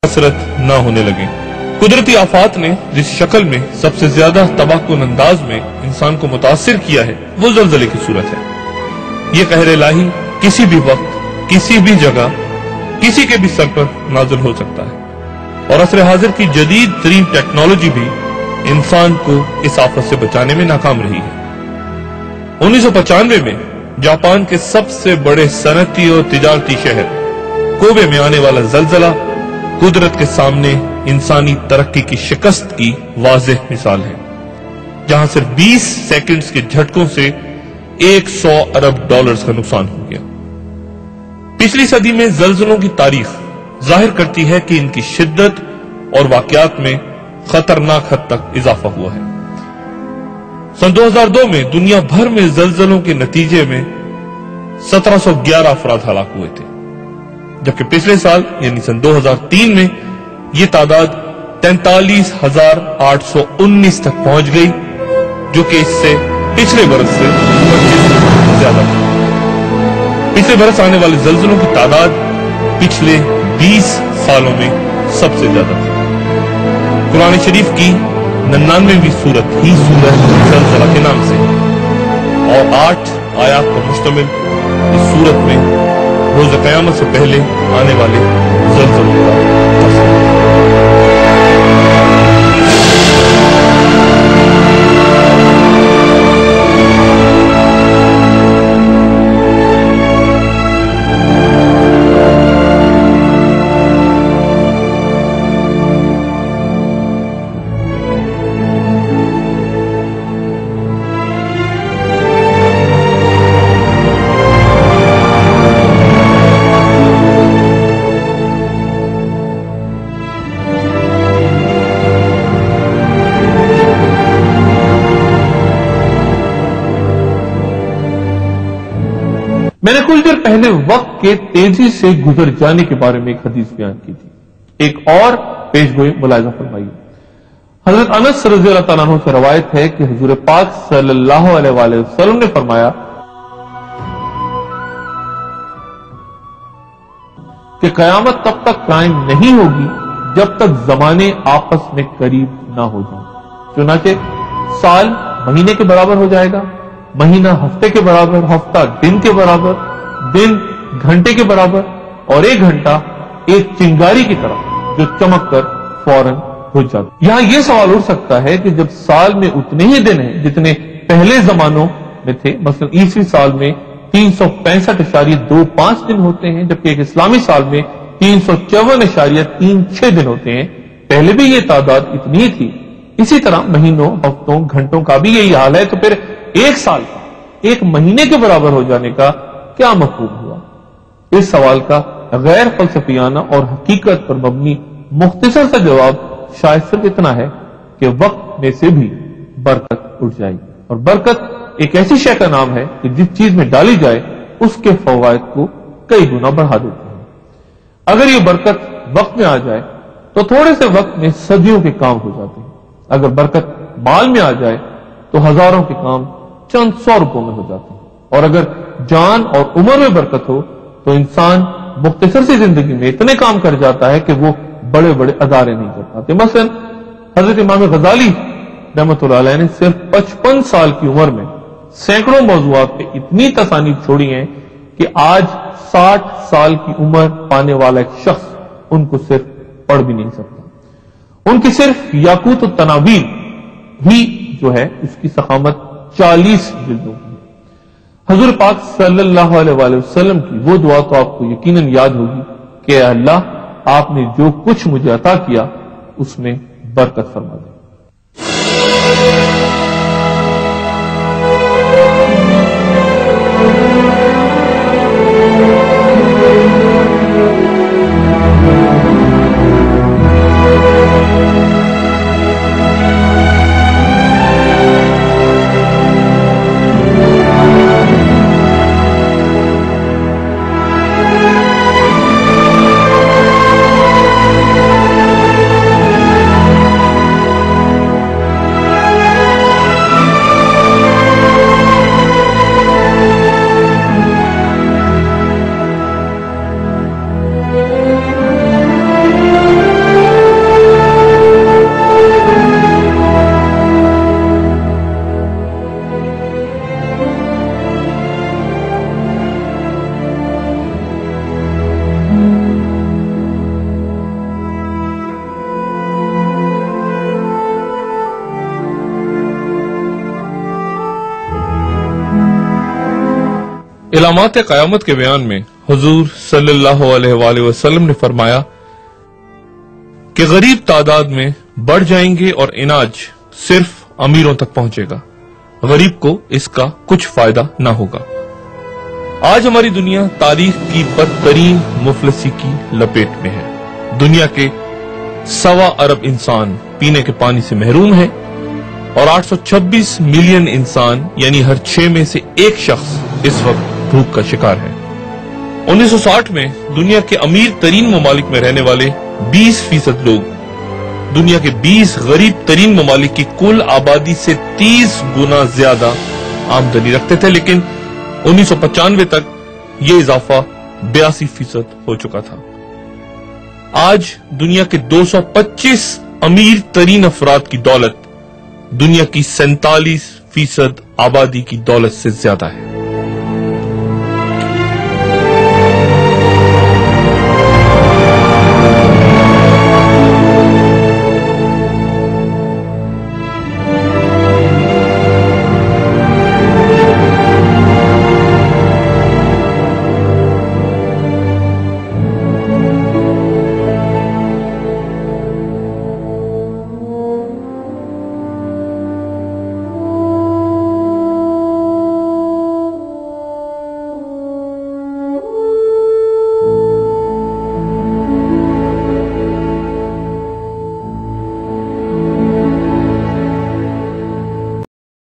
कसरत न होने लगे। कुदरती आफात ने जिस शक्ल में सबसे ज्यादा तबाहकुन अंदाज में इंसान को मुतासिर किया है वो ज़लज़ले की सूरत है। ये कहर इलाही किसी भी वक्त, किसी भी जगह, किसी के भी सर पर नाज़िल हो सकता है और असर हाजिर की जदीद तरीन टेक्नोलॉजी भी इंसान को इस आफत से बचाने में नाकाम रही है। 1995 में जापान के सबसे बड़े सनती और तिजारती शहर कोबे में आने वाला ज़लज़ला कुदरत के सामने इंसानी तरक्की की शिकस्त की वाज़ेह मिसाल है, जहां सिर्फ 20 सेकंड्स के झटकों से 100 अरब डॉलर्स का नुकसान हो गया। पिछली सदी में ज़लज़लों की तारीख जाहिर करती है कि इनकी शिद्दत और वाक़यात में खतरनाक हद तक इजाफा हुआ है। सन 2002 में दुनिया भर में ज़लज़लों के नतीजे में 1711 अफराद हलाक हुए थे, जबकि पिछले साल यानी सन 2003 में ये तादाद 43,819 तक पहुंच गई, जो कि इससे पिछले बरस से 25 ज्यादा थी। पिछले बरस आने वाले ज़लज़लों की तादाद पिछले 20 सालों में सबसे ज्यादा थी। कुरान शरीफ की 99वीं सूरत ही सूरह ज़लज़ला के नाम से और 8 आयात पर मुश्तमिल इस सूरत में रोज़ क़यामत से पहले आने वाले ज़लज़लों का तस्वीर। मैंने कुछ देर पहले वक्त के तेजी से गुजर जाने के बारे में एक हदीस बयान की थी। एक और पेशगोई मुलाहिजा फरमाइए। हजरत अनस रज़ियल्लाहु तआला अन्हु से रवायत है कि हुजूर पाक सल्लल्लाहु अलैहि वसल्लम ने फरमाया कि कयामत तब तक कायम नहीं होगी जब तक जमाने आपस में करीब ना हो जाए। चुनाचे साल महीने के बराबर हो जाएगा, महीना हफ्ते के बराबर, हफ्ता दिन के बराबर, दिन घंटे के बराबर और एक घंटा एक चिंगारी की तरह जो चमक कर फौरन हो जाता। यहां यह सवाल उठ सकता है कि जब साल में उतने ही दिन हैं जितने पहले जमानों में थे, मसलन ईसवी साल में 365.25 दिन होते हैं, जबकि एक इस्लामी साल में 354.36 दिन होते हैं, पहले भी ये तादाद इतनी ही थी। इसी तरह महीनों, हफ्तों, घंटों का भी यही हाल है, तो फिर एक साल का एक महीने के बराबर हो जाने का क्या मफहूम हुआ? इस सवाल का गैर फलसफियाना और हकीकत पर मबनी मुख्तसर सा जवाब शायद सिर्फ इतना है कि वक्त में से भी बरकत उठ जाएगी, और बरकत एक ऐसी शय का नाम है कि जिस चीज में डाली जाए उसके फवायद को कई गुना बढ़ा देते हैं। अगर ये बरकत वक्त में आ जाए तो थोड़े से वक्त में सदियों के काम हो जाते हैं। अगर बरकत माल में आ जाए तो हजारों के काम चंद 100 रुपयों में हो जाते हैं, और अगर जान और उम्र में बरकत हो तो इंसान मुख्तसर सी जिंदगी में इतने काम कर जाता है कि वो बड़े बड़े अदारे नहीं कर पाते। मसलन हजरत इमाम गजाली रहमतुल्लाह अलैह ने सिर्फ 55 साल की उम्र में सैकड़ों मौज़ूआत पे इतनी तसानीफ छोड़ी हैं कि आज 60 साल की उम्र पाने वाला एक शख्स उनको सिर्फ पढ़ भी नहीं सकता। उनकी सिर्फ याकूत तनावीर ही जो है उसकी सखामत 40 जिल्दों की। हजूर पाक सल्लल्लाहु अलैहि वसल्लम की वो दुआ तो आपको यकीनन याद होगी कि अल्लाह, आपने जो कुछ मुझे अता किया उसमें बरकत फरमा दे। علامات قیامت کے بیان میں حضور صلی اللہ علیہ وآلہ وسلم نے فرمایا کہ غریب تعداد میں بڑھ جائیں گے اور اناج صرف امیروں تک پہنچے گا، غریب کو اس کا کچھ فائدہ نہ ہوگا۔ آج ہماری دنیا تاریخ کی بدترین مفلسی کی لپیٹ میں ہے۔ دنیا کے 1.25 ارب انسان پینے کے پانی سے محروم ہیں اور 826 ملین انسان یعنی ہر 6 میں سے 1 شخص اس وقت بھوک کا شکار ہے۔ 1960 میں دنیا کے امیر ترین ممالک میں رہنے والے 20% لوگ دنیا کے 20 غریب ترین ممالک کی کل آبادی سے 30 گنا زیادہ آمدنی رکھتے تھے، لیکن 1995 تک یہ اضافہ 82% ہو چکا تھا۔ آج دنیا کے 225 امیر ترین افراد کی دولت دنیا کی 47% آبادی کی دولت سے زیادہ ہے۔